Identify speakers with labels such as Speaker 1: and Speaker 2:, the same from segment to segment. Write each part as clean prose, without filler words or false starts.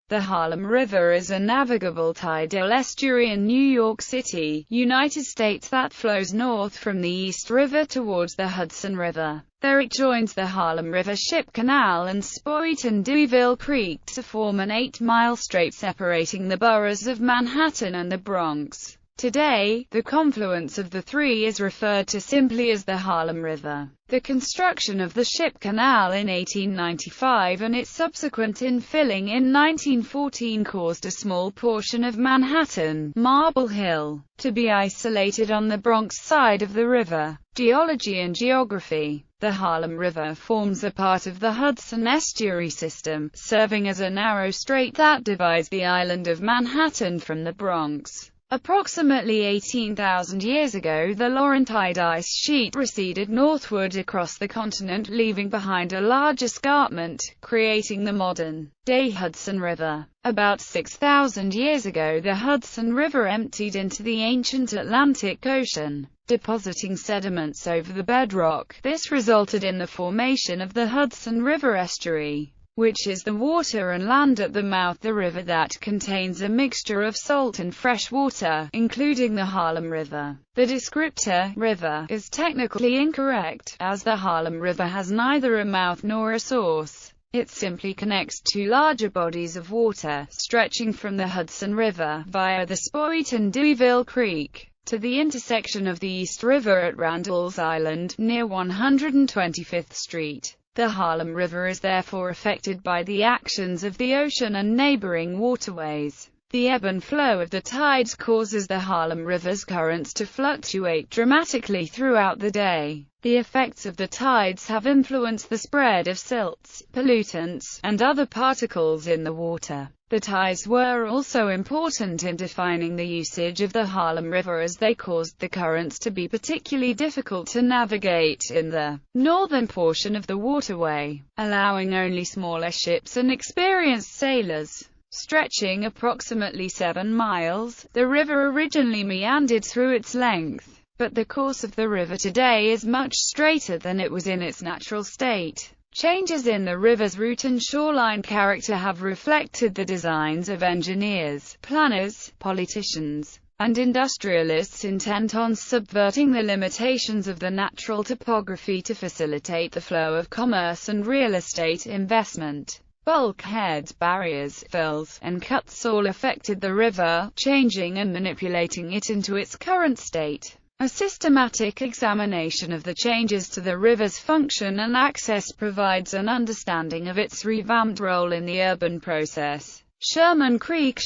Speaker 1: The Harlem River is a navigable tidal estuary in New York City, United States that flows north from the East River towards the Hudson River. There it joins the Harlem River Ship Canal and Deweyville Creek to form an 8-mile strait separating the boroughs of Manhattan and the Bronx. Today, the confluence of the three is referred to simply as the Harlem River. The construction of the Ship Canal in 1895 and its subsequent infilling in 1914 caused a small portion of Manhattan, Marble Hill, to be isolated on the Bronx side of the river. Geology and geography. The Harlem River forms a part of the Hudson estuary system, serving as a narrow strait that divides the island of Manhattan from the Bronx. Approximately 18,000 years ago, the Laurentide ice sheet receded northward across the continent, leaving behind a large escarpment, creating the modern-day Hudson River. About 6,000 years ago, the Hudson River emptied into the ancient Atlantic Ocean, depositing sediments over the bedrock. This resulted in the formation of the Hudson River estuary, which is the water and land at the mouth of the river that contains a mixture of salt and fresh water, including the Harlem River. The descriptor, river, is technically incorrect, as the Harlem River has neither a mouth nor a source. It simply connects two larger bodies of water, stretching from the Hudson River, via the Deweyville Creek, to the intersection of the East River at Randall's Island, near 125th Street. The Harlem River is therefore affected by the actions of the ocean and neighboring waterways. The ebb and flow of the tides causes the Harlem River's currents to fluctuate dramatically throughout the day. The effects of the tides have influenced the spread of silts, pollutants, and other particles in the water. The tides were also important in defining the usage of the Harlem River, as they caused the currents to be particularly difficult to navigate in the northern portion of the waterway, allowing only smaller ships and experienced sailors. Stretching approximately 7 miles, the river originally meandered through its length, but the course of the river today is much straighter than it was in its natural state. Changes in the river's route and shoreline character have reflected the designs of engineers, planners, politicians, and industrialists intent on subverting the limitations of the natural topography to facilitate the flow of commerce and real estate investment. Bulkheads, barriers, fills, and cuts all affected the river, changing and manipulating it into its current state. A systematic examination of the changes to the river's function and access provides an understanding of its revamped role in the urban process. Sherman Creek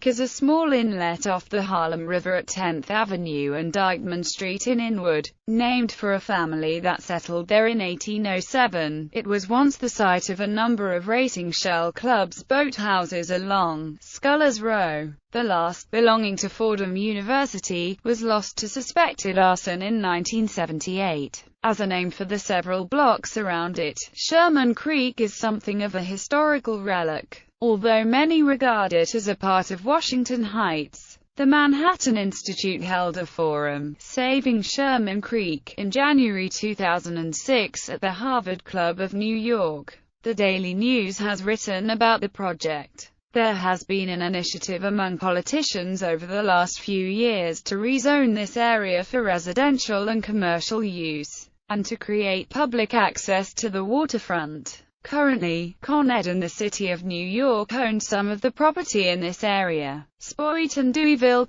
Speaker 1: is a small inlet off the Harlem River at 10th Avenue and Dyckman Street in Inwood, named for a family that settled there in 1807. It was once the site of a number of racing shell clubs' boathouses along Scullers Row. The last, belonging to Fordham University, was lost to suspected arson in 1978. As a name for the several blocks around it, Sherman Creek is something of a historical relic. Although many regard it as a part of Washington Heights, the Manhattan Institute held a forum, Saving Sherman Creek, in January 2006 at the Harvard Club of New York. The Daily News has written about the project. There has been an initiative among politicians over the last few years to rezone this area for residential and commercial use, and to create public access to the waterfront. Currently, Con Ed and the City of New York own some of the property in this area. Deweyville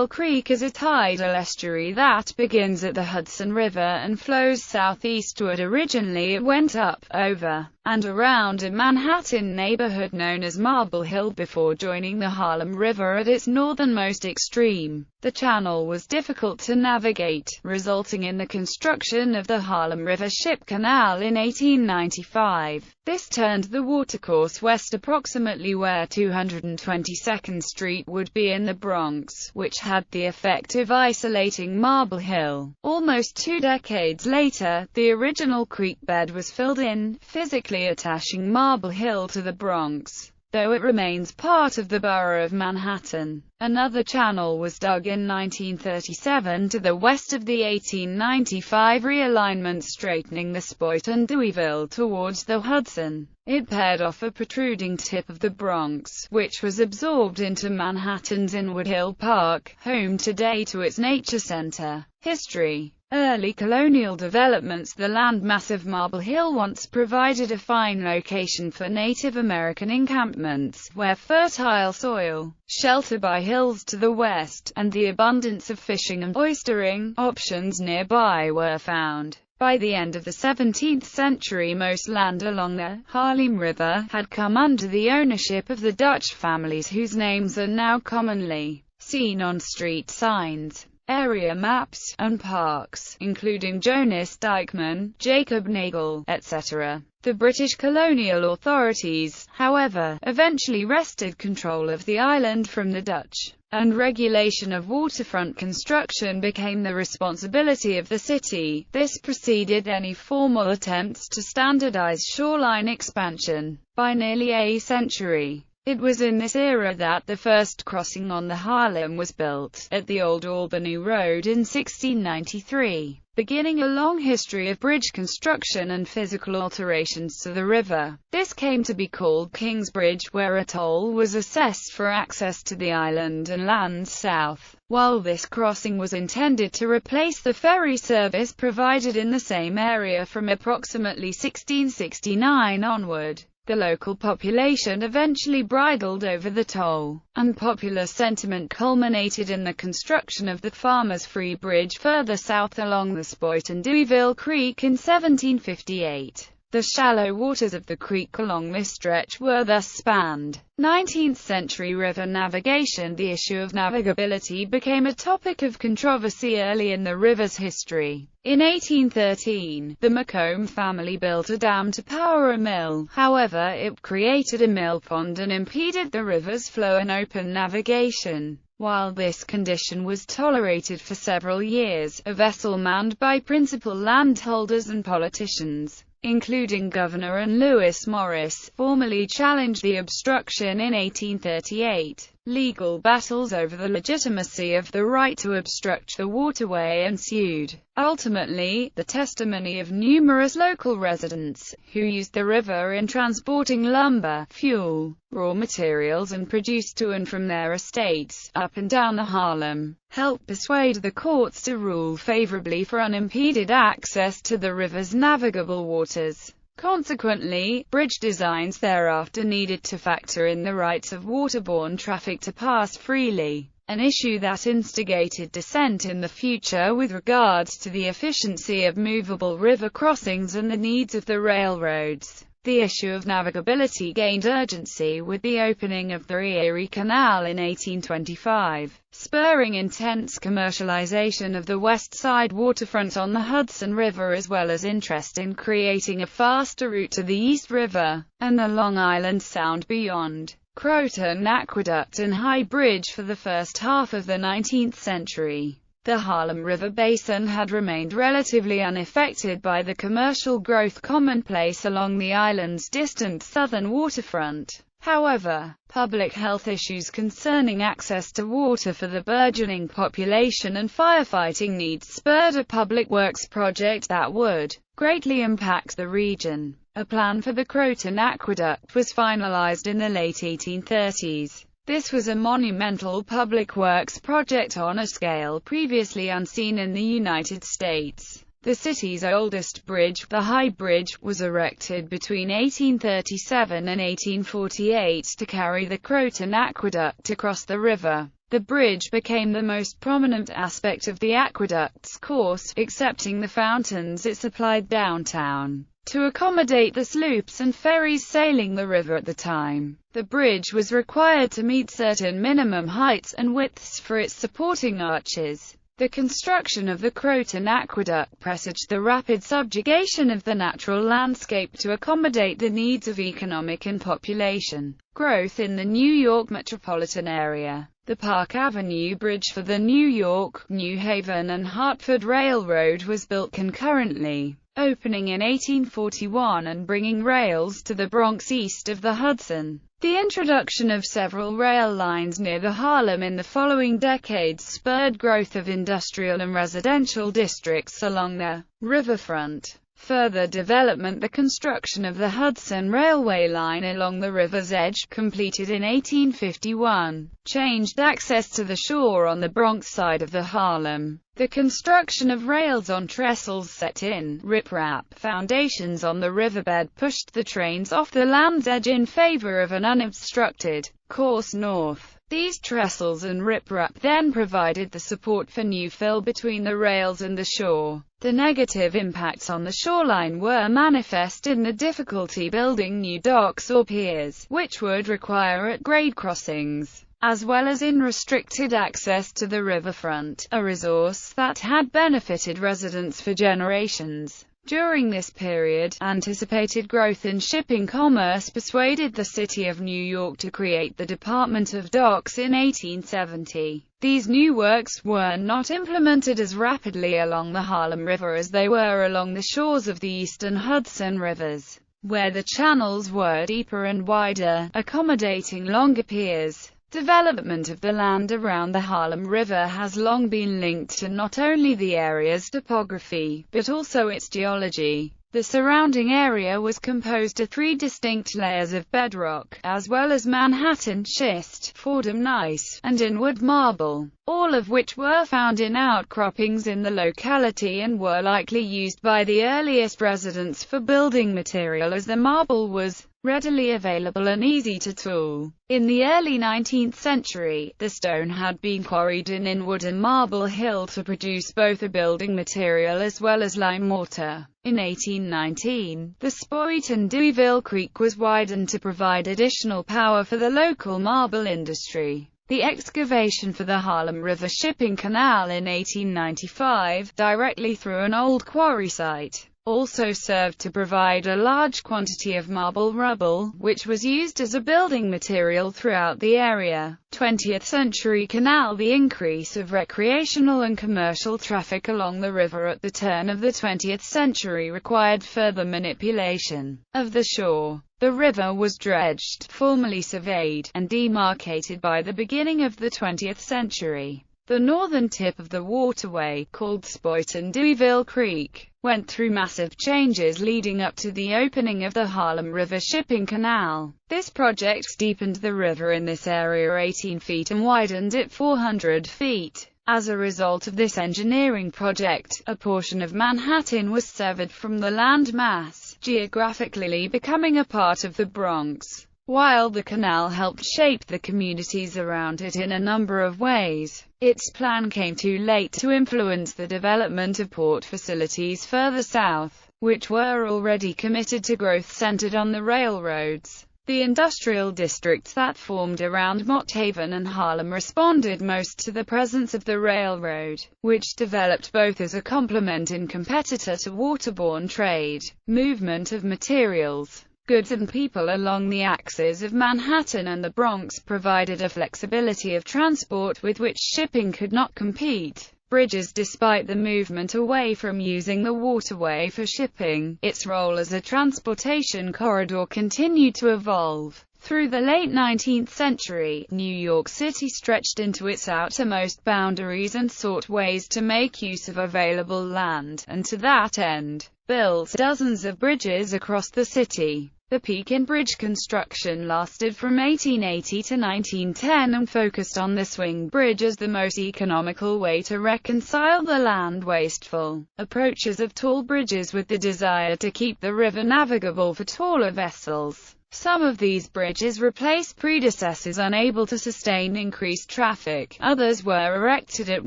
Speaker 1: Creek is a tidal estuary that begins at the Hudson River and flows southeastward. Originally it went up, over, and around a Manhattan neighborhood known as Marble Hill before joining the Harlem River at its northernmost extreme. The channel was difficult to navigate, resulting in the construction of the Harlem River Ship Canal in 1895. This turned the watercourse west approximately where 222nd Street would be in the Bronx, which had the effect of isolating Marble Hill. Almost 2 decades later, the original creek bed was filled in, physically attaching Marble Hill to the Bronx. though it remains part of the borough of Manhattan. Another channel was dug in 1937 to the west of the 1895 realignment, straightening the Spoit and Deweyville towards the Hudson. It paired off a protruding tip of the Bronx, which was absorbed into Manhattan's Inwood Hill Park, home today to its nature center. History. Early colonial developments. The landmass of Marble Hill once provided a fine location for Native American encampments, where fertile soil, shelter by hills to the west, and the abundance of fishing and oystering options nearby were found. By the end of the 17th century, most land along the Harlem River had come under the ownership of the Dutch families whose names are now commonly seen on street signs, area maps, and parks, including Jonas Dykeman, Jacob Nagle, etc. The British colonial authorities, however, eventually wrested control of the island from the Dutch, and regulation of waterfront construction became the responsibility of the city. This preceded any formal attempts to standardize shoreline expansion. By nearly a century, it was in this era that the first crossing on the Harlem was built, at the Old Albany Road in 1693, beginning a long history of bridge construction and physical alterations to the river. This came to be called King's Bridge, where a toll was assessed for access to the island and lands south. While this crossing was intended to replace the ferry service provided in the same area from approximately 1669 onward, the local population eventually bridled over the toll, and popular sentiment culminated in the construction of the Farmers' Free Bridge further south along the Spoit and Deweyville Creek in 1758. The shallow waters of the creek along this stretch were thus spanned. 19th-century river navigation. The issue of navigability became a topic of controversy early in the river's history. In 1813, the Macomb family built a dam to power a mill. However, it created a mill pond and impeded the river's flow and open navigation. While this condition was tolerated for several years, a vessel manned by principal landholders and politicians, including Governor and Lewis Morris, formally challenged the obstruction in 1838. Legal battles over the legitimacy of the right to obstruct the waterway ensued. Ultimately, the testimony of numerous local residents, who used the river in transporting lumber, fuel, raw materials and produce to and from their estates, up and down the Harlem, helped persuade the courts to rule favorably for unimpeded access to the river's navigable waters. Consequently, bridge designs thereafter needed to factor in the rights of waterborne traffic to pass freely, an issue that instigated dissent in the future with regards to the efficiency of movable river crossings and the needs of the railroads. The issue of navigability gained urgency with the opening of the Erie Canal in 1825, spurring intense commercialization of the west side waterfront on the Hudson River, as well as interest in creating a faster route to the East River and the Long Island Sound beyond. Croton Aqueduct and High Bridge. For the first half of the 19th century, the Harlem River basin had remained relatively unaffected by the commercial growth commonplace along the island's distant southern waterfront. However, public health issues concerning access to water for the burgeoning population and firefighting needs spurred a public works project that would greatly impact the region. A plan for the Croton Aqueduct was finalized in the late 1830s. This was a monumental public works project on a scale previously unseen in the United States. The city's oldest bridge, the High Bridge, was erected between 1837 and 1848 to carry the Croton Aqueduct across the river. The bridge became the most prominent aspect of the aqueduct's course, excepting the fountains it supplied downtown. To accommodate the sloops and ferries sailing the river at the time, the bridge was required to meet certain minimum heights and widths for its supporting arches. The construction of the Croton Aqueduct presaged the rapid subjugation of the natural landscape to accommodate the needs of economic and population growth in the New York metropolitan area. The Park Avenue Bridge for the New York, New Haven and Hartford Railroad was built concurrently. opening in 1841 and bringing rails to the Bronx east of the Hudson. The introduction of several rail lines near the Harlem in the following decades spurred growth of industrial and residential districts along the riverfront. Further development: the construction of the Hudson Railway line along the river's edge, completed in 1851, changed access to the shore on the Bronx side of the Harlem. The construction of rails on trestles set in riprap foundations on the riverbed pushed the trains off the land's edge in favor of an unobstructed course north. These trestles and riprap then provided the support for new fill between the rails and the shore. The negative impacts on the shoreline were manifest in the difficulty building new docks or piers, which would require at-grade crossings, as well as in restricted access to the riverfront, a resource that had benefited residents for generations. During this period, anticipated growth in shipping commerce persuaded the city of New York to create the Department of Docks in 1870. These new works were not implemented as rapidly along the Harlem River as they were along the shores of the eastern Hudson rivers, where the channels were deeper and wider, accommodating longer piers. Development of the land around the Harlem River has long been linked to not only the area's topography, but also its geology. The surrounding area was composed of 3 distinct layers of bedrock, as well as Manhattan schist, Fordham gneiss, and inward marble, all of which were found in outcroppings in the locality and were likely used by the earliest residents for building material, as the marble was readily available and easy to tool. In the early 19th century, the stone had been quarried in Inwood and Marble Hill to produce both a building material as well as lime mortar. In 1819, the Spoit and Deweyville Creek was widened to provide additional power for the local marble industry. The excavation for the Harlem River Shipping Canal in 1895, directly through an old quarry site, also served to provide a large quantity of marble rubble, which was used as a building material throughout the area. 20th century canal: the increase of recreational and commercial traffic along the river at the turn of the 20th century required further manipulation of the shore. The river was dredged, formally surveyed, and demarcated by the beginning of the 20th century. The northern tip of the waterway, called Spoit and Deweyville Creek, went through massive changes leading up to the opening of the Harlem River Shipping Canal. This project deepened the river in this area 18 feet and widened it 400 feet. As a result of this engineering project, a portion of Manhattan was severed from the land mass, geographically becoming a part of the Bronx. While the canal helped shape the communities around it in a number of ways, its plan came too late to influence the development of port facilities further south, which were already committed to growth centered on the railroads. The industrial districts that formed around Mott Haven and Harlem responded most to the presence of the railroad, which developed both as a complement and competitor to waterborne trade. Movement of materials, goods and people along the axes of Manhattan and the Bronx provided a flexibility of transport with which shipping could not compete. Bridges: despite the movement away from using the waterway for shipping, its role as a transportation corridor continued to evolve. Through the late 19th century, New York City stretched into its outermost boundaries and sought ways to make use of available land, and to that end, built dozens of bridges across the city. The peak in bridge construction lasted from 1880 to 1910 and focused on the swing bridge as the most economical way to reconcile the land-wasteful approaches of tall bridges with the desire to keep the river navigable for taller vessels. Some of these bridges replaced predecessors unable to sustain increased traffic. Others were erected at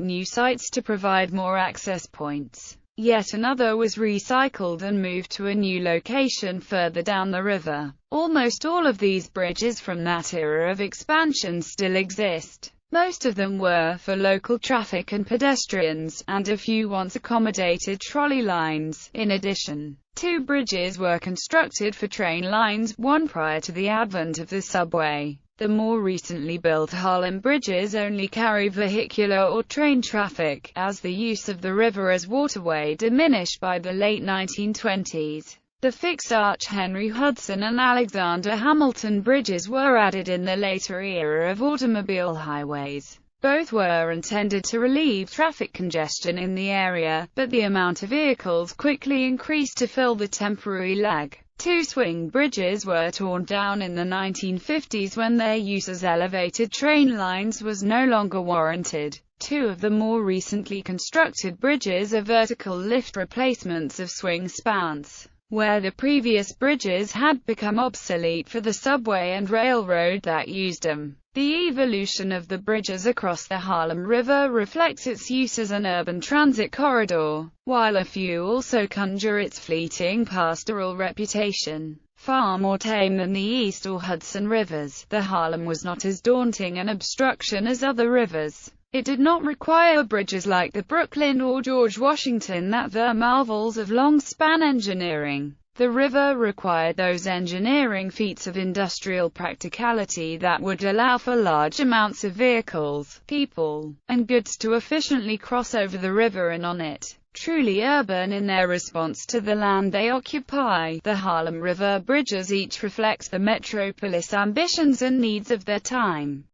Speaker 1: new sites to provide more access points. Yet another was recycled and moved to a new location further down the river. Almost all of these bridges from that era of expansion still exist. Most of them were for local traffic and pedestrians, and a few once accommodated trolley lines. In addition, 2 bridges were constructed for train lines, one prior to the advent of the subway, The more recently built Harlem bridges only carry vehicular or train traffic, as the use of the river as waterway diminished by the late 1920s. The fixed-arch Henry Hudson and Alexander Hamilton bridges were added in the later era of automobile highways. Both were intended to relieve traffic congestion in the area, but the amount of vehicles quickly increased to fill the temporary lag. Two swing bridges were torn down in the 1950s when their use as elevated train lines was no longer warranted. Two of the more recently constructed bridges are vertical lift replacements of swing spans, where the previous bridges had become obsolete for the subway and railroad that used them. The evolution of the bridges across the Harlem River reflects its use as an urban transit corridor, while a few also conjure its fleeting pastoral reputation. Far more tame than the East or Hudson rivers, the Harlem was not as daunting an obstruction as other rivers. It did not require bridges like the Brooklyn or George Washington that were marvels of long-span engineering. The river required those engineering feats of industrial practicality that would allow for large amounts of vehicles, people, and goods to efficiently cross over the river and on it. Truly urban in their response to the land they occupy, the Harlem River bridges each reflect the metropolis ambitions and needs of their time.